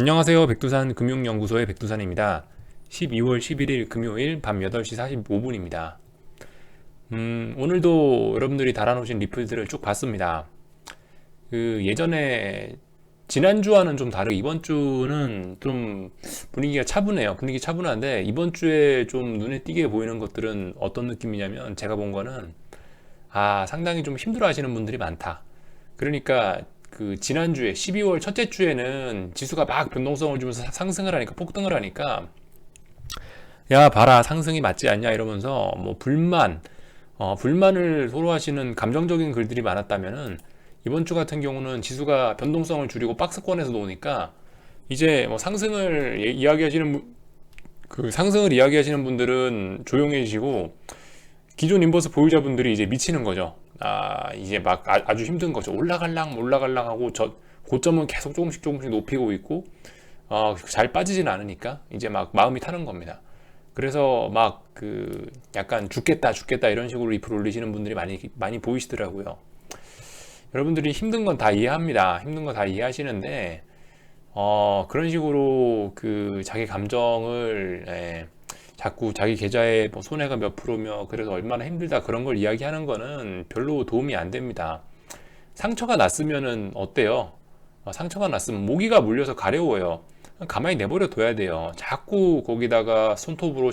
안녕하세요. 백두산 금융연구소의 백두산입니다. 12월 11일 금요일 밤 8시 45분입니다. 오늘도 여러분들이 달아놓으신 리플들을 쭉 봤습니다. 예전에 지난주와는 좀 다르게 이번 주는 좀 분위기가 차분해요. 분위기 차분한데 이번 주에 좀 눈에 띄게 보이는 것들은 어떤 느낌이냐면, 제가 본 거는 상당히 좀 힘들어 하시는 분들이 많다. 그러니까 지난주에 12월 첫째 주에는 지수가 막 변동성을 주면서 상승을 하니까, 폭등을 하니까, 야 봐라 상승이 맞지 않냐 이러면서 뭐 불만을 토로하시는 감정적인 글들이 많았다면은, 이번 주 같은 경우는 지수가 변동성을 줄이고 박스권에서 놓으니까 이제 뭐 상승을 이야기하시는 분들은 조용해지시고, 기존 인버스 보유자분들이 이제 미치는 거죠. 이제 막 아주 힘든 거죠. 올라갈랑 하고 저 고점은 계속 조금씩 높이고 있고, 잘 빠지진 않으니까 이제 막 마음이 타는 겁니다. 그래서 막 약간 죽겠다 이런 식으로 리플 올리시는 분들이 많이 보이시더라고요. 여러분들이 힘든 건 다 이해합니다. 힘든 거 다 이해하시는데, 그런 식으로 자기 감정을, 자꾸 자기 계좌에 뭐 손해가 몇 프로며 그래서 얼마나 힘들다 그런 걸 이야기하는 거는 별로 도움이 안 됩니다. 상처가 났으면은 어때요? 상처가 났으면 모기가 물려서 가려워요. 가만히 내버려 둬야 돼요. 자꾸 거기다가 자꾸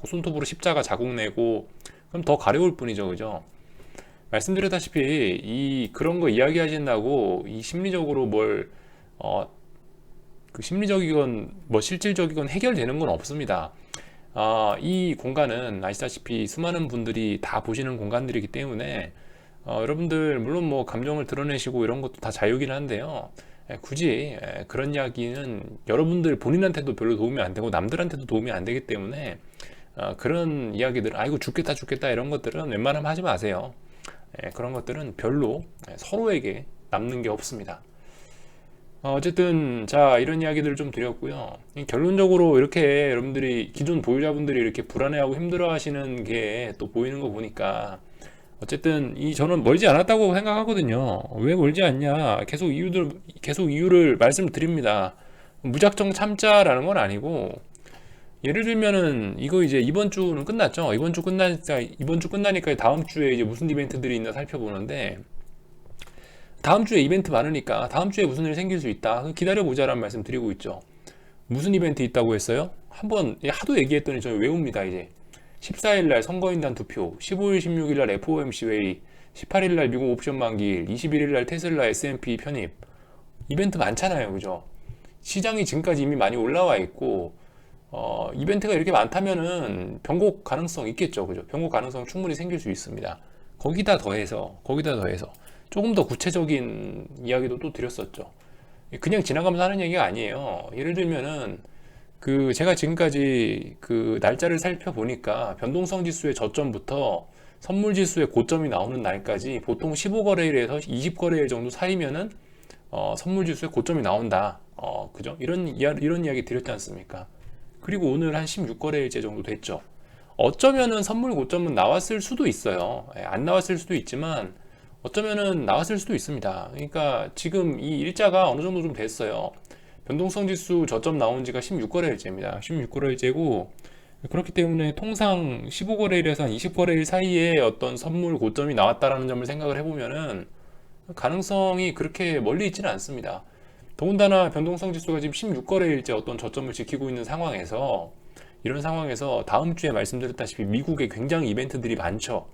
손톱으로 십자가 자국 내고 그럼 더 가려울 뿐이죠, 그죠? 말씀드렸다시피 그런 거 이야기하신다고 이 심리적으로 심리적이건 뭐 실질적이건 해결되는 건 없습니다. 이 공간은 아시다시피 수많은 분들이 다 보시는 공간들이기 때문에, 여러분들 물론 뭐 감정을 드러내시고 이런 것도 다 자유긴 한데요. 굳이 그런 이야기는 여러분들 본인한테도 별로 도움이 안 되고 남들한테도 도움이 안 되기 때문에, 그런 이야기들, 아이고 죽겠다 이런 것들은 웬만하면 하지 마세요. 그런 것들은 별로 서로에게 남는 게 없습니다. 어쨌든 자, 이런 이야기들을 좀 드렸고요. 결론적으로 이렇게 여러분들이 기존 보유자분들이 이렇게 불안해하고 힘들어하시는 게 또 보이는 거 보니까, 어쨌든 저는 멀지 않았다고 생각하거든요. 왜 멀지 않냐? 계속 이유를 말씀드립니다. 무작정 참자라는 건 아니고, 예를 들면은 이거 이제 이번 주는 끝났죠. 이번 주 끝나니까 다음 주에 이제 무슨 이벤트들이 있나 살펴보는데, 다음 주에 이벤트 많으니까 다음 주에 무슨 일이 생길 수 있다. 기다려보자라는 말씀 드리고 있죠. 무슨 이벤트 있다고 했어요? 한번 하도 얘기했더니 저희 외웁니다, 이제. 14일날 선거인단 투표, 15일, 16일날 FOMC 회의, 18일날 미국 옵션 만기일, 21일날 테슬라 S&P 편입. 이벤트 많잖아요, 그죠? 시장이 지금까지 이미 많이 올라와 있고, 이벤트가 이렇게 많다면은 변곡 가능성 있겠죠, 그죠? 변곡 가능성 충분히 생길 수 있습니다. 거기다 더해서 조금 더 구체적인 이야기도 또 드렸었죠. 그냥 지나가면서 하는 얘기가 아니에요. 예를 들면은 제가 지금까지 날짜를 살펴보니까, 변동성 지수의 저점부터 선물 지수의 고점이 나오는 날까지 보통 15거래일에서 20거래일 정도 사이면은 선물 지수의 고점이 나온다. 그죠? 이런 이야기 드렸지 않습니까? 그리고 오늘 한 16거래일째 정도 됐죠. 어쩌면은 선물 고점은 나왔을 수도 있어요. 안 나왔을 수도 있지만 어쩌면은 나왔을 수도 있습니다. 그러니까 지금 이 일자가 어느 정도 좀 됐어요. 변동성 지수 저점 나온 지가 16거래일째입니다. 16거래일째고, 그렇기 때문에 통상 15거래일에서 한 20거래일 사이에 어떤 선물 고점이 나왔다라는 점을 생각을 해보면은 가능성이 그렇게 멀리 있지는 않습니다. 더군다나 변동성 지수가 지금 16거래일째 어떤 저점을 지키고 있는 상황에서, 이런 상황에서 다음 주에 말씀드렸다시피 미국에 굉장히 이벤트들이 많죠.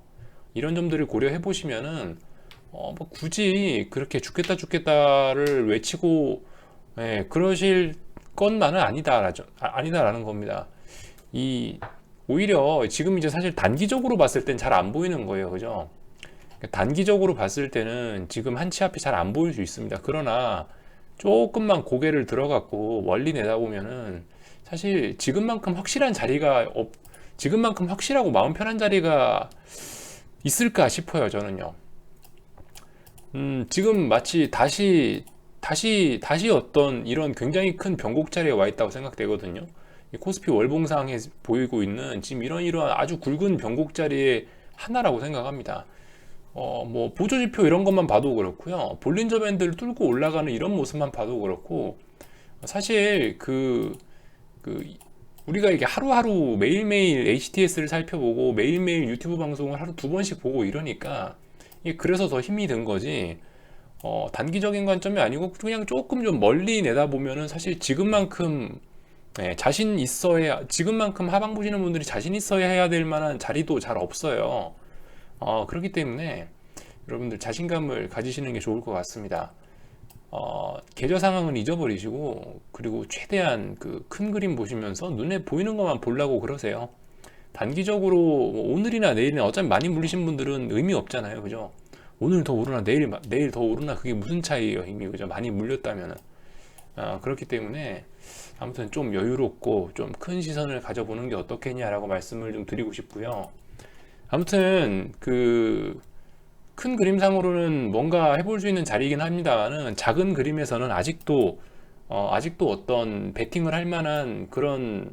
이런 점들을 고려해 보시면은, 뭐 굳이 그렇게 죽겠다를 외치고, 그러실 것만은 아니다라는 겁니다. 오히려 지금 이제 사실 단기적으로 봤을 땐 잘 안 보이는 거예요, 그죠? 그러니까 단기적으로 봤을 때는 지금 한치 앞이 잘 안 보일 수 있습니다. 그러나 조금만 고개를 들어갖고 멀리 내다보면은, 사실 지금만큼 확실하고 마음 편한 자리가 있을까 싶어요, 저는요. 지금 마치 다시 어떤 이런 굉장히 큰 변곡 자리에 와 있다고 생각되거든요. 이 코스피 월봉상에 보이고 있는 지금 이런 아주 굵은 변곡 자리의 하나라고 생각합니다. 뭐 보조지표 이런 것만 봐도 그렇고요. 볼린저 밴드를 뚫고 올라가는 이런 모습만 봐도 그렇고, 사실 우리가 이게 하루하루 매일매일 HTS를 살펴보고 매일매일 유튜브 방송을 하루 두 번씩 보고 이러니까 이게 그래서 더 힘이 든 거지. 단기적인 관점이 아니고 그냥 조금 좀 멀리 내다보면은 사실 지금만큼 자신 있어야, 지금만큼 하방 보시는 분들이 자신 있어야 해야 될 만한 자리도 잘 없어요. 그렇기 때문에 여러분들 자신감을 가지시는 게 좋을 것 같습니다. 계좌 상황은 잊어버리시고, 그리고 최대한 그 큰 그림 보시면서 눈에 보이는 것만 보려고 그러세요. 단기적으로 뭐 오늘이나 내일이나 어차피 많이 물리신 분들은 의미 없잖아요, 그죠? 오늘 더 오르나 내일 더 오르나 그게 무슨 차이예요, 이미, 그죠? 많이 물렸다면은. 그렇기 때문에 아무튼 좀 여유롭고 좀 큰 시선을 가져보는 게 어떻겠냐라고 말씀을 좀 드리고 싶고요. 아무튼 큰 그림상으로는 뭔가 해볼 수 있는 자리이긴 합니다만은, 작은 그림에서는 아직도 어떤 베팅을 할 만한 그런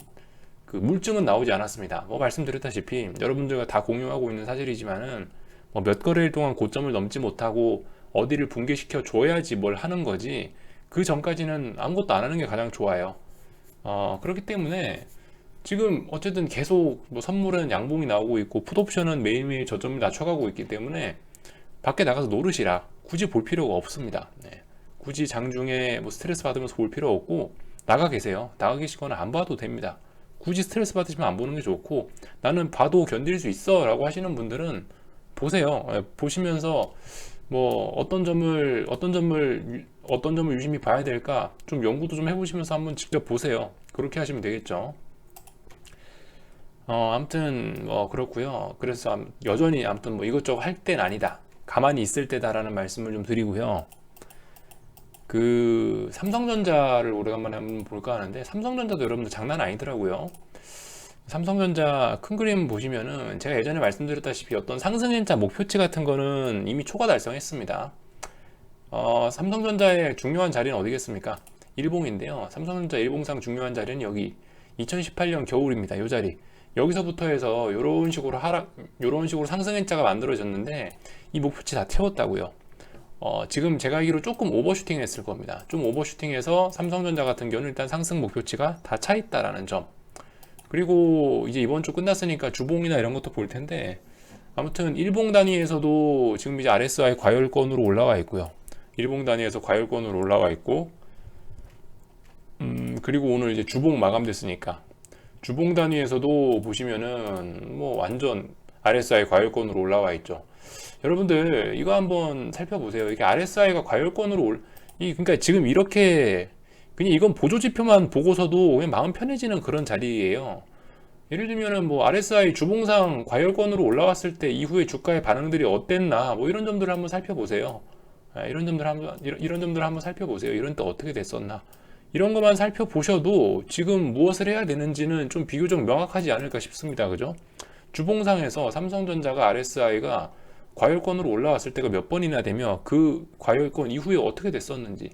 물증은 나오지 않았습니다. 뭐 말씀드렸다시피 여러분들과 다 공유하고 있는 사실이지만은, 뭐 몇 거래일 동안 고점을 넘지 못하고 어디를 붕괴시켜 줘야지 뭘 하는 거지, 그 전까지는 아무것도 안 하는 게 가장 좋아요. 그렇기 때문에 지금 어쨌든 계속 뭐 선물은 양봉이 나오고 있고 풋옵션은 매일매일 저점을 낮춰가고 있기 때문에 밖에 나가서 노르시라 굳이 볼 필요가 없습니다. 네. 굳이 장중에 뭐 스트레스 받으면서 볼 필요 없고 나가 계세요. 나가 계시거나 안 봐도 됩니다. 굳이 스트레스 받으시면 안 보는 게 좋고, 나는 봐도 견딜 수 있어 라고 하시는 분들은 보세요. 보시면서 뭐 어떤 점을 유심히 봐야 될까 좀 연구도 좀 해보시면서 한번 직접 보세요. 그렇게 하시면 되겠죠. 아무튼 뭐 그렇고요. 그래서 여전히 아무튼 뭐 이것저것 할 때는 아니다, 가만히 있을 때다라는 말씀을 좀 드리고요. 삼성전자를 오래간만에 한번 볼까 하는데, 삼성전자도 여러분들 장난 아니더라고요. 삼성전자 큰 그림 보시면은 제가 예전에 말씀드렸다시피 어떤 상승행차 목표치 같은 거는 이미 초과 달성했습니다. 삼성전자의 중요한 자리는 어디겠습니까? 일봉인데요. 삼성전자 일봉상 중요한 자리는 여기 2018년 겨울입니다. 이 자리. 여기서부터 해서 이런 식으로 상승행차가 만들어졌는데 이 목표치 다 태웠다고요. 지금 제가 알기로 조금 오버슈팅 했을 겁니다. 좀 오버슈팅해서 삼성전자 같은 경우는 일단 상승 목표치가 다 차 있다라는 점. 그리고 이제 이번 주 끝났으니까 주봉이나 이런 것도 볼 텐데, 아무튼 일봉 단위에서도 지금 이제 RSI 과열권으로 올라와 있고요. 일봉 단위에서 과열권으로 올라와 있고, 그리고 오늘 이제 주봉 마감됐으니까 주봉 단위에서도 보시면은 뭐 완전 RSI 과열권으로 올라와 있죠. 여러분들 이거 한번 살펴보세요. 이게 RSI가 과열권으로 그러니까 지금 이렇게 그냥 이건 보조지표만 보고서도 그냥 마음 편해지는 그런 자리예요. 예를 들면은 뭐 RSI 주봉상 과열권으로 올라왔을 때 이후에 주가의 반응들이 어땠나, 뭐 이런 점들을 한번 살펴보세요. 이런 점들을 한번 살펴보세요. 이런 때 어떻게 됐었나, 이런 것만 살펴보셔도 지금 무엇을 해야 되는지는 좀 비교적 명확하지 않을까 싶습니다. 그죠? 주봉상에서 삼성전자가 RSI가 과열권으로 올라왔을 때가 몇 번이나 되며 그 과열권 이후에 어떻게 됐었는지,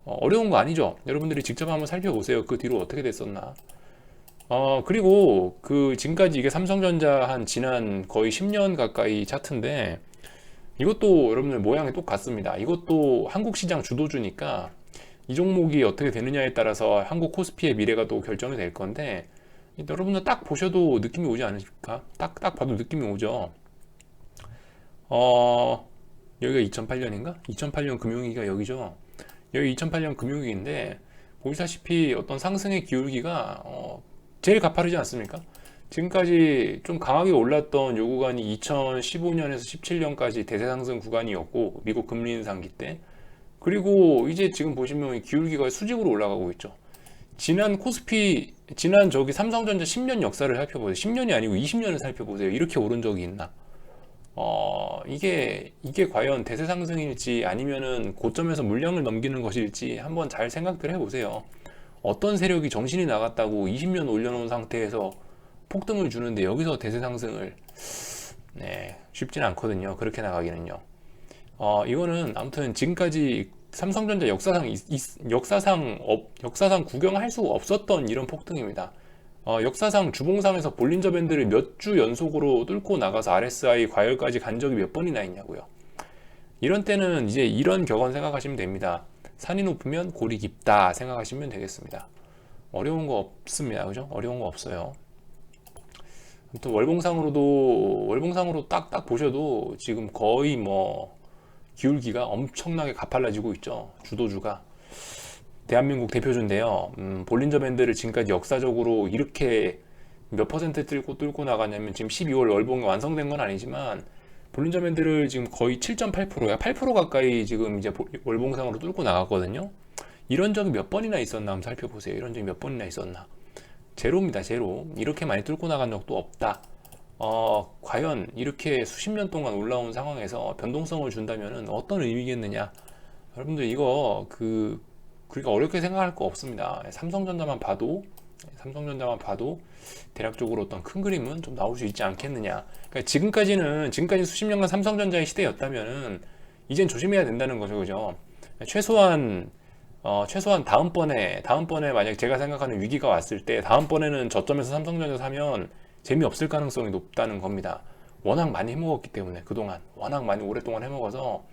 어려운 거 아니죠? 여러분들이 직접 한번 살펴보세요. 그 뒤로 어떻게 됐었나. 그리고 지금까지 이게 삼성전자 한 지난 거의 10년 가까이 차트인데, 이것도 여러분들 모양이 똑같습니다. 이것도 한국 시장 주도주니까 이 종목이 어떻게 되느냐에 따라서 한국 코스피의 미래가 또 결정이 될 건데, 여러분들 딱 보셔도 느낌이 오지 않으십니까? 딱 봐도 느낌이 오죠. 여기가 2008년인가? 2008년 금융위기가 여기죠. 여기 2008년 금융위기인데, 보시다시피 어떤 상승의 기울기가 제일 가파르지 않습니까? 지금까지 좀 강하게 올랐던 요 구간이 2015년에서 17년까지 대세상승 구간이었고, 미국 금리 인상기 때. 그리고 이제 지금 보시면 기울기가 수직으로 올라가고 있죠. 지난 저기 삼성전자 10년 역사를 살펴보세요. 10년이 아니고 20년을 살펴보세요. 이렇게 오른 적이 있나? 이게 과연 대세 상승일지 아니면은 고점에서 물량을 넘기는 것일지 한번 잘 생각들 해보세요. 어떤 세력이 정신이 나갔다고 20년 올려놓은 상태에서 폭등을 주는데 여기서 대세 상승을, 쉽진 않거든요. 그렇게 나가기는요. 이거는 아무튼 지금까지 삼성전자 역사상 구경할 수가 없었던 이런 폭등입니다. 역사상 주봉상에서 볼린저 밴드를 몇 주 연속으로 뚫고 나가서 RSI 과열까지 간 적이 몇 번이나 있냐고요. 이런 때는 이제 이런 격언 생각하시면 됩니다. 산이 높으면 골이 깊다 생각하시면 되겠습니다. 어려운 거 없습니다. 그죠? 어려운 거 없어요. 아무튼 월봉상으로 딱딱 보셔도 지금 거의 뭐 기울기가 엄청나게 가팔라지고 있죠. 주도주가. 대한민국 대표주인데요. 볼린저 밴드를 지금까지 역사적으로 이렇게 몇 퍼센트 뚫고 나가냐면 지금 12월 월봉이 완성된 건 아니지만 볼린저 밴드를 지금 거의 7.8%야. 8% 가까이 지금 이제 월봉상으로 뚫고 나갔거든요. 이런 적이 몇 번이나 있었나 한번 살펴보세요. 이런 적이 몇 번이나 있었나. 제로입니다. 제로. 이렇게 많이 뚫고 나간 적도 없다. 과연 이렇게 수십 년 동안 올라온 상황에서 변동성을 준다면 어떤 의미겠느냐. 여러분들 이거 그러니까 어렵게 생각할 거 없습니다. 삼성전자만 봐도 대략적으로 어떤 큰 그림은 좀 나올 수 있지 않겠느냐. 그러니까 지금까지 수십 년간 삼성전자의 시대였다면은 이젠 조심해야 된다는 거죠, 그죠? 최소한 다음번에 만약 제가 생각하는 위기가 왔을 때 다음번에는 저점에서 삼성전자 사면 재미없을 가능성이 높다는 겁니다. 워낙 많이 해먹었기 때문에 그동안 워낙 많이 오랫동안 해먹어서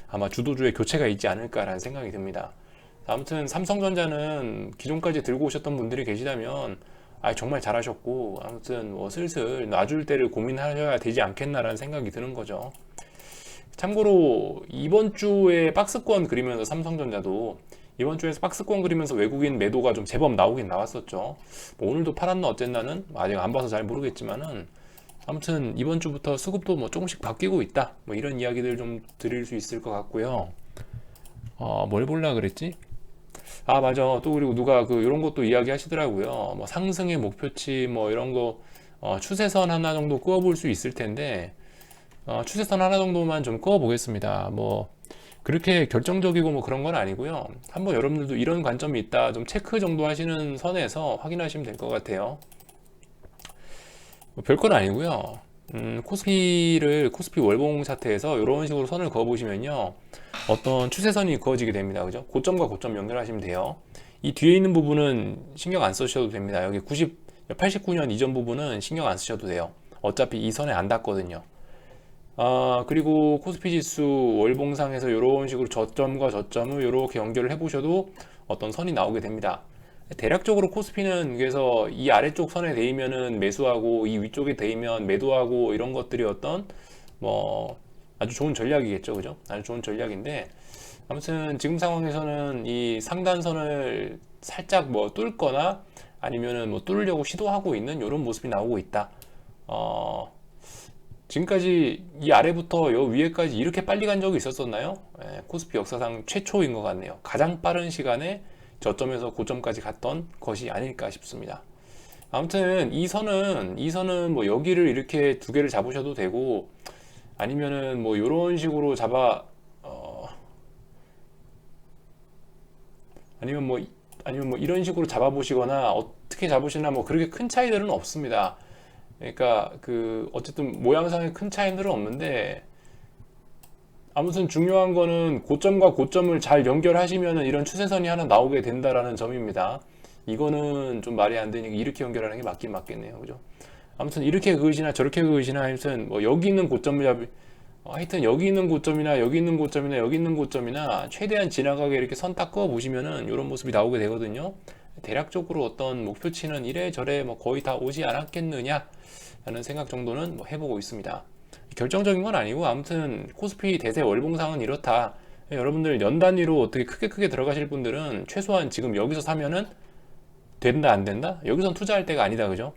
아마 주도주의 교체가 있지 않을까라는 생각이 듭니다. 아무튼 삼성전자는 기존까지 들고 오셨던 분들이 계시다면 정말 잘하셨고 아무튼 뭐 슬슬 놔줄 때를 고민하셔야 되지 않겠나라는 생각이 드는 거죠. 참고로 이번 주에 박스권 그리면서 삼성전자도 이번 주에서 박스권 그리면서 외국인 매도가 좀 제법 나오긴 나왔었죠. 뭐 오늘도 팔았나 어쨌나는 아직 안 봐서 잘 모르겠지만은 아무튼 이번 주부터 수급도 뭐 조금씩 바뀌고 있다. 뭐 이런 이야기들 좀 드릴 수 있을 것 같고요. 뭘 볼라 그랬지? 맞아. 또 그리고 누가 이런 것도 이야기 하시더라고요. 뭐 상승의 목표치 뭐 이런 거 추세선 하나 정도 그어 볼 수 있을 텐데 추세선 하나 정도만 좀 그어 보겠습니다. 뭐 그렇게 결정적이고 뭐 그런 건 아니고요. 한번 여러분들도 이런 관점이 있다 좀 체크 정도 하시는 선에서 확인하시면 될 것 같아요. 뭐 별건 아니고요. 코스피 월봉 차트에서 이런 식으로 선을 그어 보시면요. 어떤 추세선이 그어지게 됩니다. 그죠? 고점과 고점 연결하시면 돼요. 이 뒤에 있는 부분은 신경 안 쓰셔도 됩니다. 여기 89년 이전 부분은 신경 안 쓰셔도 돼요. 어차피 이 선에 안 닿거든요. 그리고 코스피 지수 월봉상에서 이런 식으로 저점과 저점을 이렇게 연결을 해보셔도 어떤 선이 나오게 됩니다. 대략적으로 코스피는 그래서 이 아래쪽 선에 대이면은 매수하고 이 위쪽에 대이면 매도하고 이런 것들이 어떤 뭐 아주 좋은 전략이겠죠, 그죠? 아주 좋은 전략인데 아무튼 지금 상황에서는 이 상단선을 살짝 뭐 뚫거나 아니면은 뭐 뚫으려고 시도하고 있는 이런 모습이 나오고 있다. 지금까지 이 아래부터 요 위에까지 이렇게 빨리 간 적이 있었었나요? 코스피 역사상 최초인 것 같네요. 가장 빠른 시간에 저점에서 고점까지 갔던 것이 아닐까 싶습니다. 아무튼 이 선은 뭐 여기를 이렇게 두 개를 잡으셔도 되고 아니면은 뭐 이런 식으로 아니면 뭐 이런 식으로 잡아보시거나 어떻게 잡으시나 뭐 그렇게 큰 차이들은 없습니다. 그러니까 어쨌든 모양상의 큰 차이들은 없는데 아무튼 중요한 거는 고점과 고점을 잘 연결하시면은 이런 추세선이 하나 나오게 된다라는 점입니다. 이거는 좀 말이 안 되니까 이렇게 연결하는 게 맞긴 맞겠네요. 그죠? 아무튼 이렇게 그으시나 저렇게 그으시나 하여튼 뭐 여기 있는 고점을 하여튼 여기 있는 고점이나 여기 있는 고점이나 여기 있는 고점이나 최대한 지나가게 이렇게 선 딱 그어 보시면은 이런 모습이 나오게 되거든요. 대략적으로 어떤 목표치는 이래저래 뭐 거의 다 오지 않았겠느냐 라는 생각 정도는 뭐 해보고 있습니다. 결정적인 건 아니고 아무튼 코스피 대세 월봉상은 이렇다. 여러분들 연 단위로 어떻게 크게 들어가실 분들은 최소한 지금 여기서 사면은 된다 안 된다? 여기선 투자할 때가 아니다, 그죠?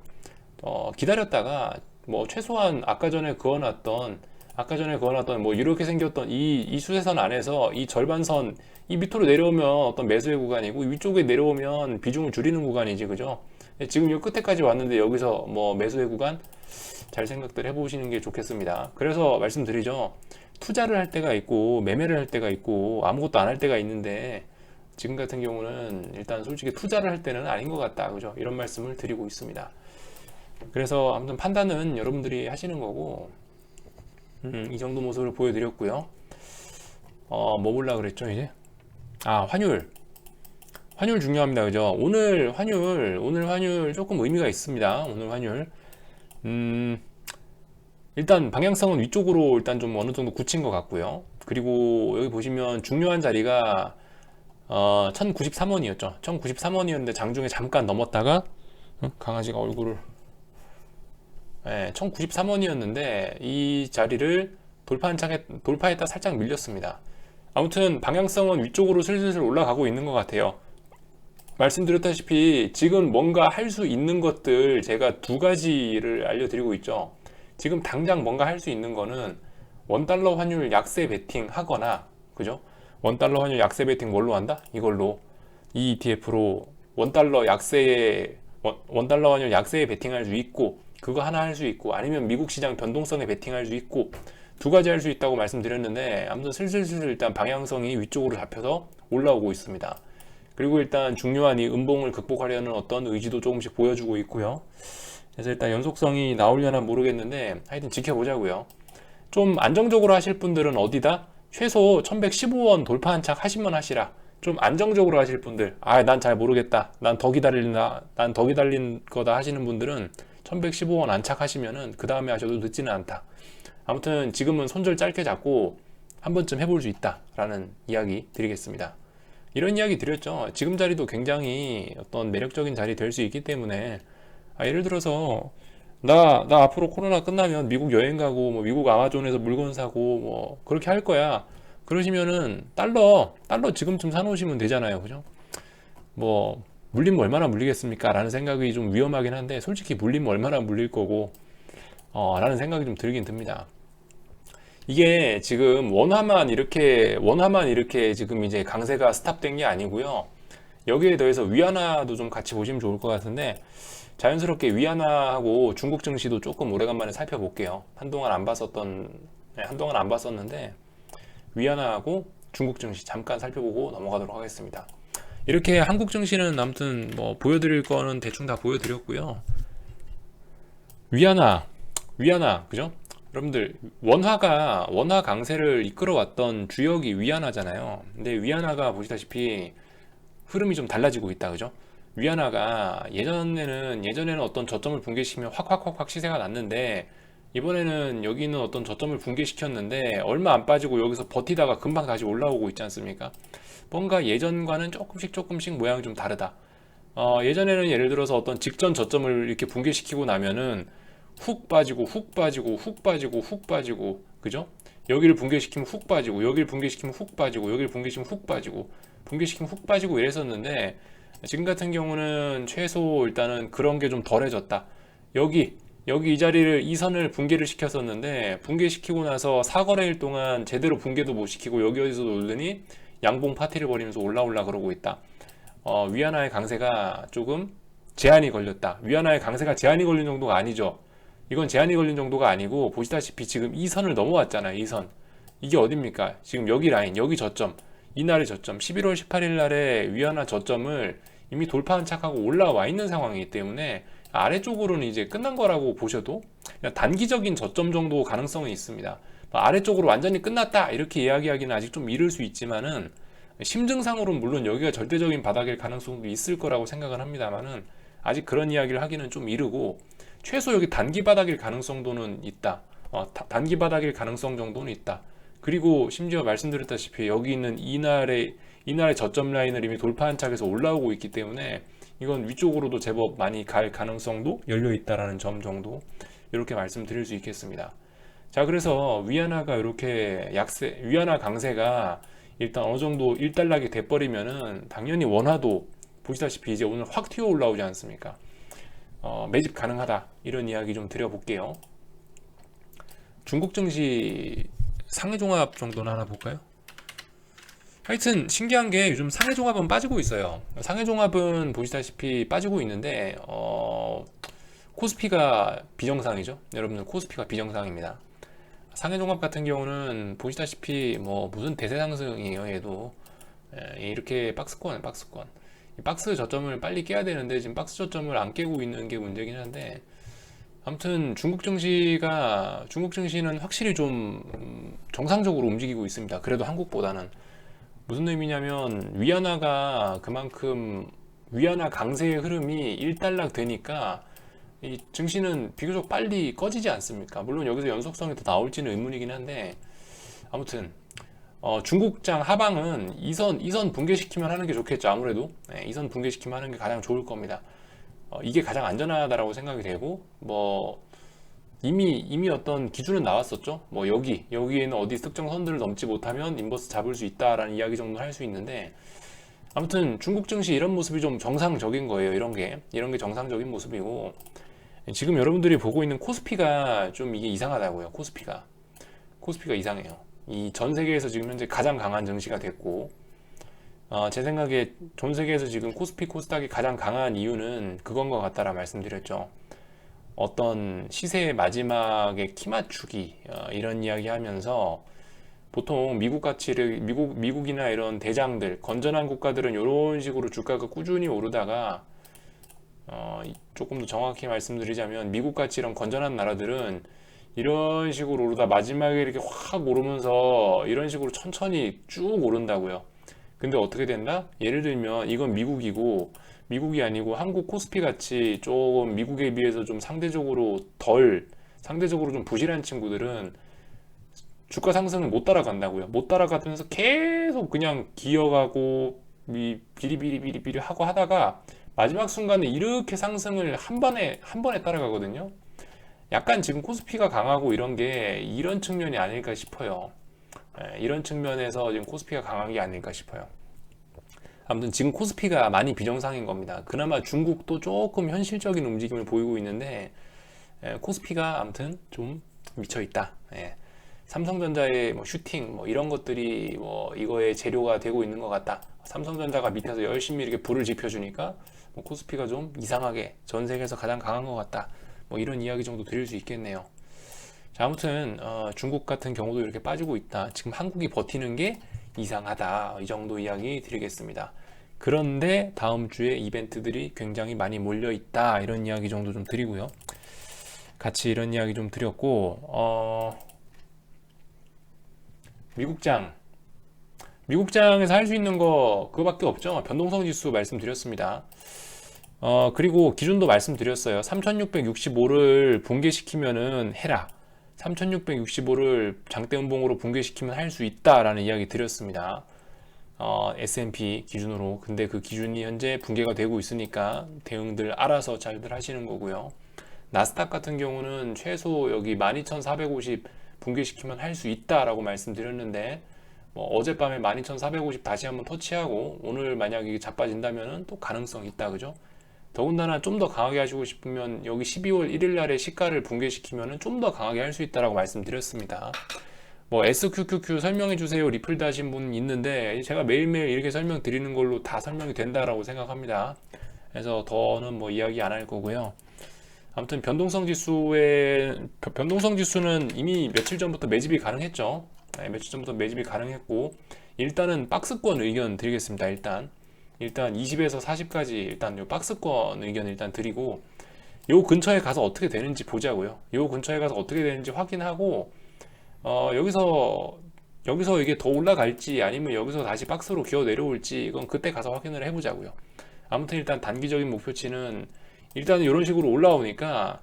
기다렸다가 뭐 최소한 아까 전에 그어놨던 뭐 이렇게 생겼던 이 수세선 안에서 이 절반선 이 밑으로 내려오면 어떤 매수의 구간이고 위쪽에 내려오면 비중을 줄이는 구간이지, 그죠? 지금 이 끝에까지 왔는데 여기서 뭐 매수의 구간 잘 생각들 해보시는 게 좋겠습니다. 그래서 말씀드리죠. 투자를 할 때가 있고 매매를 할 때가 있고 아무것도 안 할 때가 있는데 지금 같은 경우는 일단 솔직히 투자를 할 때는 아닌 것 같다, 그죠? 이런 말씀을 드리고 있습니다. 그래서 아무튼 판단은 여러분들이 하시는 거고 이 정도 모습을 보여드렸고요. 뭐 볼라 그랬죠 이제? 환율 환율 중요합니다. 그죠? 오늘 환율 조금 의미가 있습니다. 오늘 환율. 음, 일단 방향성은 위쪽으로 일단 좀 어느 정도 굳힌 것 같고요. 그리고 여기 보시면 중요한 자리가 1093원이었죠. 1093원이었는데 장중에 잠깐 넘었다가 강아지가 얼굴을 1093원이었는데 이 자리를 돌파했다 살짝 밀렸습니다. 아무튼 방향성은 위쪽으로 슬슬 올라가고 있는 것 같아요. 말씀드렸다시피 지금 뭔가 할 수 있는 것들 제가 두 가지를 알려드리고 있죠. 지금 당장 뭔가 할 수 있는 거는 원달러 환율 약세 베팅 하거나, 그죠? 원달러 환율 약세 베팅 뭘로 한다? 이걸로 이 ETF로 원달러 환율 약세에 베팅할 수 있고, 그거 하나 할 수 있고, 아니면 미국 시장 변동성에 베팅할 수 있고, 두 가지 할 수 있다고 말씀드렸는데, 아무튼 슬슬 일단 방향성이 위쪽으로 잡혀서 올라오고 있습니다. 그리고 일단 중요한 이 음봉을 극복하려는 어떤 의지도 조금씩 보여주고 있고요. 그래서 일단 연속성이 나오려나 모르겠는데 하여튼 지켜보자고요. 좀 안정적으로 하실 분들은 어디다? 최소 1115원 돌파 한 착 하시면 하시라. 좀 안정적으로 하실 분들, 난 잘 모르겠다, 난 더 기다린 거다 하시는 분들은 1115원 안착하시면은 그 다음에 하셔도 늦지는 않다. 아무튼 지금은 손절 짧게 잡고 한 번쯤 해볼 수 있다 라는 이야기 드리겠습니다. 이런 이야기 드렸죠. 지금 자리도 굉장히 어떤 매력적인 자리 될 수 있기 때문에, 예를 들어서 나 앞으로 코로나 끝나면 미국 여행 가고 뭐 미국 아마존에서 물건 사고 뭐 그렇게 할 거야. 그러시면은 달러 지금쯤 사놓으시면 되잖아요. 그죠? 뭐 물리면 얼마나 물리겠습니까? 라는 생각이 좀 위험하긴 한데, 솔직히 물리면 얼마나 물릴 거고 라는 생각이 좀 들긴 듭니다. 이게 지금 원화만 이렇게 지금 이제 강세가 스탑된 게 아니고요. 여기에 더해서 위안화도 좀 같이 보시면 좋을 것 같은데, 자연스럽게 위안화하고 중국 증시도 조금 오래간만에 살펴볼게요. 한동안 안 봤었는데 위안화하고 중국 증시 잠깐 살펴보고 넘어가도록 하겠습니다. 이렇게 한국 증시는 아무튼 뭐 보여드릴 거는 대충 다 보여드렸고요. 위안화, 그죠? 여러분들 원화 강세를 이끌어왔던 주역이 위안화잖아요. 근데 위안화가 보시다시피 흐름이 좀 달라지고 있다, 그죠? 위안화가 예전에는 어떤 저점을 붕괴시키면 확 시세가 났는데, 이번에는 여기 있는 어떤 저점을 붕괴시켰는데 얼마 안 빠지고 여기서 버티다가 금방 다시 올라오고 있지 않습니까? 뭔가 예전과는 조금씩 모양이 좀 다르다. 예전에는 예를 들어서 어떤 직전 저점을 이렇게 붕괴시키고 나면은 훅 빠지고 그죠? 여기를 붕괴시키면 훅 빠지고, 여기를 붕괴시키면 훅 빠지고, 여기를 붕괴시키면 훅 빠지고 이랬었는데, 지금 같은 경우는 최소 일단은 그런 게 좀 덜해졌다. 여기 이 자리를 이 선을 붕괴를 시켰었는데, 붕괴시키고 나서 사거래일 동안 제대로 붕괴도 못 시키고 여기서 놀더니 양봉 파티를 벌이면서 올라 그러고 있다. 위안화의 강세가 조금 제한이 걸렸다. 위안화의 강세가 제한이 걸린 정도가 아니죠. 이건 제한이 걸린 정도가 아니고, 보시다시피 지금 이 선을 넘어왔잖아요. 이 선. 이게 어딥니까? 지금 여기 라인, 여기 저점, 이날의 저점, 11월 18일 날에 위안화 저점을 이미 돌파한 착하고 올라와 있는 상황이기 때문에 아래쪽으로는 이제 끝난 거라고 보셔도 그냥 단기적인 저점 정도 가능성은 있습니다. 아래쪽으로 완전히 끝났다 이렇게 이야기하기는 아직 좀 이를 수 있지만은, 심증상으로는 물론 여기가 절대적인 바닥일 가능성도 있을 거라고 생각은 합니다만은, 아직 그런 이야기를 하기는 좀 이르고, 최소 여기 단기 바닥일 가능성도는 있다. 단기 바닥일 가능성 정도는 있다. 그리고 심지어 말씀드렸다시피 여기 있는 이날의 저점 라인을 이미 돌파한 착에서 올라오고 있기 때문에 이건 위쪽으로도 제법 많이 갈 가능성도 열려 있다라는 점 정도, 이렇게 말씀드릴 수 있겠습니다. 자, 그래서 위안화 강세가 일단 어느 정도 일단락이 돼버리면은 당연히 원화도 보시다시피 이제 오늘 확 튀어 올라오지 않습니까? 매집 가능하다, 이런 이야기 좀 드려볼게요. 중국 증시 상해종합 정도는 하나 볼까요? 하여튼 신기한 게 요즘 상해종합은 빠지고 있어요. 상해종합은 보시다시피 빠지고 있는데, 코스피가 비정상이죠. 여러분들, 코스피가 비정상입니다. 상해종합 같은 경우는 보시다시피 뭐 무슨 대세상승이에요. 얘도 이렇게 박스권 이 박스 저점을 빨리 깨야 되는데 지금 박스 저점을 안 깨고 있는 게 문제긴 한데, 아무튼 중국 증시는 확실히 좀 정상적으로 움직이고 있습니다. 그래도 한국보다는 무슨 의미냐면 위안화가 그만큼 위안화 강세의 흐름이 일단락 되니까 이 증시는 비교적 빨리 꺼지지 않습니까? 물론 여기서 연속성이 더 나올지는 의문이긴 한데 아무튼 중국장 하방은 이선 붕괴시키면 하는 게 좋겠죠. 아무래도 이선 붕괴시키면 하는 게 가장 좋을 겁니다. 이게 가장 안전하다라고 생각이 되고 뭐 이미 어떤 기준은 나왔었죠. 뭐 여기에는 어디 특정 선들을 넘지 못하면 인버스 잡을 수 있다라는 이야기 정도 할 수 있는데 아무튼 중국 증시 이런 모습이 좀 정상적인 거예요. 이런 게 정상적인 모습이고 지금 여러분들이 보고 있는 코스피가 좀 이게 이상하다고요. 코스피가 이상해요. 이 전 세계에서 지금 현재 가장 강한 증시가 됐고 제 생각에 전 세계에서 지금 코스피 코스닥이 가장 강한 이유는 그건 것 같다라 말씀드렸죠. 어떤 시세의 마지막에 키 맞추기 이런 이야기 하면서 보통 미국 가치를 미국이나 이런 대장들 건전한 국가들은 이런 식으로 주가가 꾸준히 오르다가 조금 더 정확히 말씀드리자면 미국 같이 이런 건전한 나라들은 이런 식으로 오르다 마지막에 이렇게 확 오르면서 이런 식으로 천천히 쭉 오른다고요. 근데 어떻게 된다? 예를 들면 이건 미국이 아니고 한국 코스피 같이 조금 미국에 비해서 좀 상대적으로 좀 부실한 친구들은 주가 상승을 못 따라간다고요. 못 따라가면서 계속 그냥 기어가고 비리비리비리비리 하고 하다가 마지막 순간에 이렇게 상승을 한 번에 따라가거든요. 약간 지금 코스피가 강하고 이런 게 이런 측면이 아닐까 싶어요. 이런 측면에서 지금 코스피가 강한 게 아닐까 싶어요. 아무튼 지금 코스피가 많이 비정상인 겁니다. 그나마 중국도 조금 현실적인 움직임을 보이고 있는데 코스피가 아무튼 좀 미쳐 있다. 삼성전자의 뭐 슈팅 뭐 이런 것들이 뭐 이거의 재료가 되고 있는 것 같다. 삼성전자가 밑에서 열심히 이렇게 불을 지펴주니까 뭐 코스피가 좀 이상하게 전 세계에서 가장 강한 것 같다. 뭐 이런 이야기 정도 드릴 수 있겠네요. 자, 아무튼 중국 같은 경우도 이렇게 빠지고 있다. 지금 한국이 버티는 게 이상하다. 이 정도 이야기 드리겠습니다. 그런데 다음 주에 이벤트들이 굉장히 많이 몰려 있다. 이런 이야기 정도 좀 드리고요. 같이 이런 이야기 좀 드렸고 미국장에서 할 수 있는 거 그거밖에 없죠. 변동성 지수 말씀드렸습니다. 그리고 기준도 말씀드렸어요. 3665를 붕괴시키면은 해라. 3665를 장대음봉으로 붕괴시키면 할 수 있다라는 이야기 드렸습니다. S&P 기준으로. 근데 그 기준이 현재 붕괴가 되고 있으니까 대응들 알아서 잘들 하시는 거고요. 나스닥 같은 경우는 최소 여기 12,450 붕괴시키면 할 수 있다라고 말씀드렸는데 뭐 어젯밤에 12,450 다시 한번 터치하고 오늘 만약 이게 자빠진다면 또 가능성 있다, 그죠? 더군다나 좀 더 강하게 하시고 싶으면 여기 12월 1일 날에 시가를 붕괴시키면 좀 더 강하게 할 수 있다라고 말씀드렸습니다. 뭐 SQQQ 설명해 주세요 리플 다신 분 있는데 제가 매일매일 이렇게 설명드리는 걸로 다 설명이 된다라고 생각합니다. 그래서 더는 뭐 이야기 안 할 거고요. 아무튼 변동성 지수는 이미 며칠 전부터 매집이 가능했죠. 며칠 전부터 매집이 가능했고 일단은 박스권 의견 드리겠습니다. 일단 20에서 40까지 일단 요 박스권 의견 일단 드리고 요 근처에 가서 어떻게 되는지 보자고요. 요 근처에 가서 어떻게 되는지 확인하고 여기서 이게 더 올라갈지 아니면 여기서 다시 박스로 기어 내려올지 이건 그때 가서 확인을 해보자고요. 아무튼 일단 단기적인 목표치는 일단 이런 식으로 올라오니까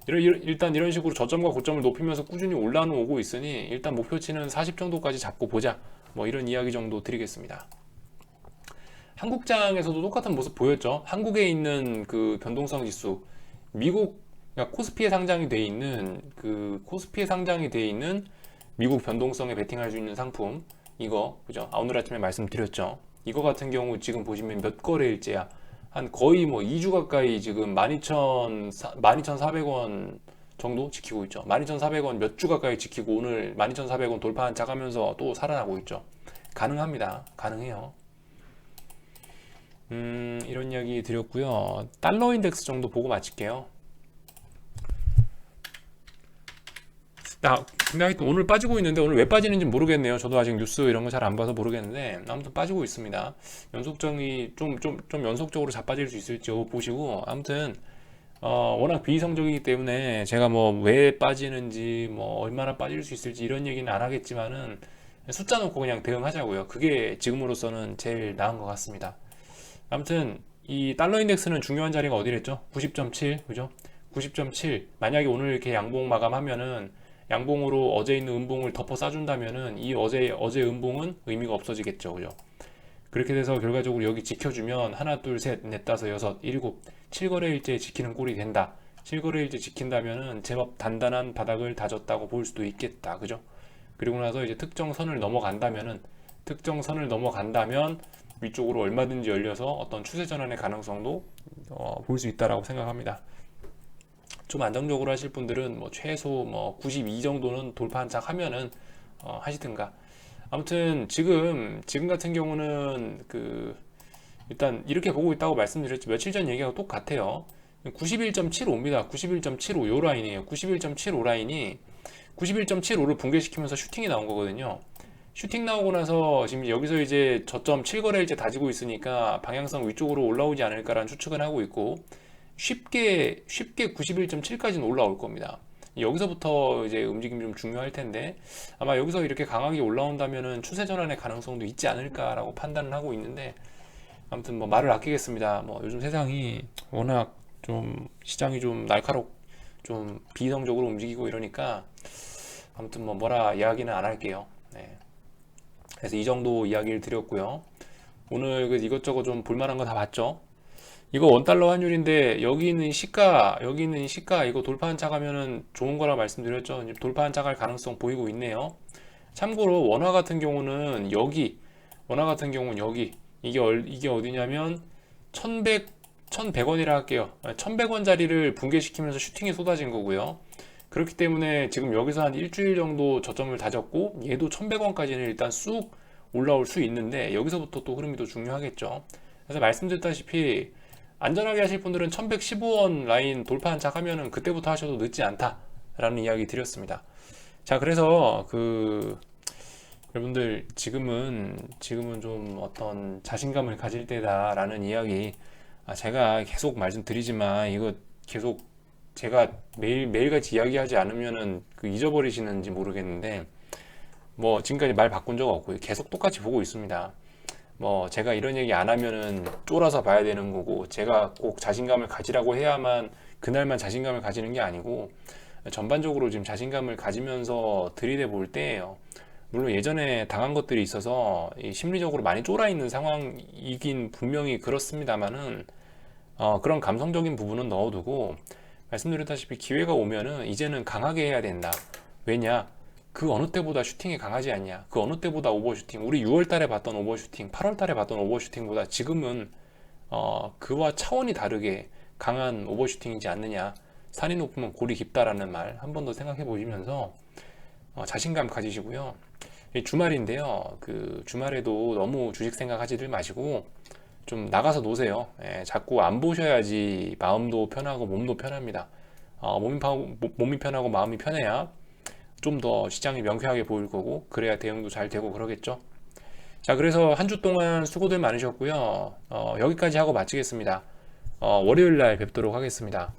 일단 이런 식으로 저점과 고점을 높이면서 꾸준히 올라오고 있으니 일단 목표치는 40 정도까지 잡고 보자. 뭐 이런 이야기 정도 드리겠습니다. 한국장에서도 똑같은 모습 보였죠. 한국에 있는 그 변동성 지수, 그러니까 코스피에 상장이 돼 있는 미국 변동성에 베팅할 수 있는 상품 이거 그죠? 오늘 아침에 말씀드렸죠. 이거 같은 경우 지금 보시면 몇 거래일째야. 한 거의 뭐 2주 가까이 지금 12,400원 정도 지키고 있죠. 12,400원 몇 주 가까이 지키고 오늘 12,400원 돌파한 척하면서 또 살아나고 있죠. 가능합니다. 가능해요. 이런 이야기 드렸고요. 달러 인덱스 정도 보고 마칠게요. 근데 하여튼 오늘 빠지고 있는데 오늘 왜 빠지는지 모르겠네요. 저도 아직 뉴스 이런 거 잘 안 봐서 모르겠는데 아무튼 빠지고 있습니다. 연속성이 좀 연속적으로 자빠질 수 있을지 보시고 아무튼 워낙 비이성적이기 때문에 제가 뭐 왜 빠지는지 뭐 얼마나 빠질 수 있을지 이런 얘기는 안 하겠지만은 숫자 놓고 그냥 대응하자고요. 그게 지금으로서는 제일 나은 것 같습니다. 아무튼 이 달러 인덱스는 중요한 자리가 어디랬죠? 90.7, 그죠? 90.7. 만약에 오늘 이렇게 양봉 마감하면은 양봉으로 어제 있는 음봉을 덮어 싸준다면은 이 어제 음봉은 의미가 없어지겠죠, 그죠? 그렇게 돼서 결과적으로 여기 지켜주면 하나, 둘, 셋, 넷, 다섯, 여섯, 일곱, 7거래일째 지키는 꼴이 된다. 7거래일째 지킨다면은 제법 단단한 바닥을 다졌다고 볼 수도 있겠다, 그죠? 그리고 나서 이제 특정 선을 넘어간다면 위쪽으로 얼마든지 열려서 어떤 추세 전환의 가능성도 볼 수 있다라고 생각합니다. 좀 안정적으로 하실 분들은 뭐 최소 뭐 92 정도는 돌파 한 착 하면은 하시든가. 아무튼 지금 같은 경우는 일단 이렇게 보고 있다고 말씀드렸죠. 며칠 전 얘기하고 똑같아요. 91.75입니다. 91.75 요 라인이에요. 91.75 라인이 91.75를 붕괴시키면서 슈팅이 나온 거거든요. 슈팅 나오고 나서 지금 여기서 이제 저점 7거래일째 다지고 있으니까 방향성 위쪽으로 올라오지 않을까라는 추측은 하고 있고, 쉽게 91.7까지는 올라올 겁니다. 여기서부터 이제 움직임이 좀 중요할 텐데, 아마 여기서 이렇게 강하게 올라온다면은 추세 전환의 가능성도 있지 않을까라고 판단을 하고 있는데, 아무튼 뭐 말을 아끼겠습니다. 뭐 요즘 세상이 워낙 좀 시장이 좀 좀 비이성적으로 움직이고 이러니까 아무튼 뭐 뭐라 이야기는 안 할게요. 네. 그래서 이 정도 이야기를 드렸고요. 오늘 이것저것 좀 볼만한 거 다 봤죠? 이거 원달러 환율인데 여기 있는 시가 이거 돌파 한차 가면은 좋은 거라 말씀드렸죠. 이제 돌파 한차 갈 가능성 보이고 있네요. 참고로 원화 같은 경우는 여기 이게 어디냐면 1100원이라 할게요. 1100원짜리를 붕괴시키면서 슈팅이 쏟아진 거고요. 그렇기 때문에 지금 여기서 한 일주일 정도 저점을 다졌고, 얘도 1100원까지는 일단 쑥 올라올 수 있는데 여기서부터 또 흐름이 더 중요하겠죠. 그래서 말씀드렸다시피 안전하게 하실 분들은 1115원 라인 돌파 한착 하면은 그때부터 하셔도 늦지 않다라는 이야기 드렸습니다. 자, 그래서 여러분들 지금은 좀 어떤 자신감을 가질 때다라는 이야기, 제가 계속 말씀드리지만 이거 계속 제가 매일같이 이야기하지 않으면은 잊어버리시는지 모르겠는데, 뭐 지금까지 말 바꾼 적 없고요. 계속 똑같이 보고 있습니다. 뭐 제가 이런 얘기 안 하면은 쫄아서 봐야 되는 거고, 제가 꼭 자신감을 가지라고 해야만 그날만 자신감을 가지는 게 아니고 전반적으로 지금 자신감을 가지면서 들이대 볼 때예요. 물론 예전에 당한 것들이 있어서 심리적으로 많이 쫄아 있는 상황이긴 분명히 그렇습니다만은 그런 감성적인 부분은 넣어두고, 말씀드렸다시피 기회가 오면은 이제는 강하게 해야 된다. 왜냐? 그 어느 때보다 슈팅이 강하지 않냐? 그 어느 때보다 오버슈팅, 우리 6월 달에 봤던 오버슈팅, 8월 달에 봤던 오버슈팅보다 지금은 그와 차원이 다르게 강한 오버슈팅이지 않느냐? 산이 높으면 골이 깊다라는 말 한 번 더 생각해 보시면서 자신감 가지시고요. 주말인데요. 주말에도 너무 주식 생각하지들 마시고 좀 나가서 노세요. 자꾸 안 보셔야지 마음도 편하고 몸도 편합니다. 몸이 편하고 마음이 편해야 좀 더 시장이 명쾌하게 보일 거고, 그래야 대응도 잘 되고 그러겠죠. 자, 그래서 한 주 동안 수고들 많으셨고요. 여기까지 하고 마치겠습니다. 월요일 날 뵙도록 하겠습니다.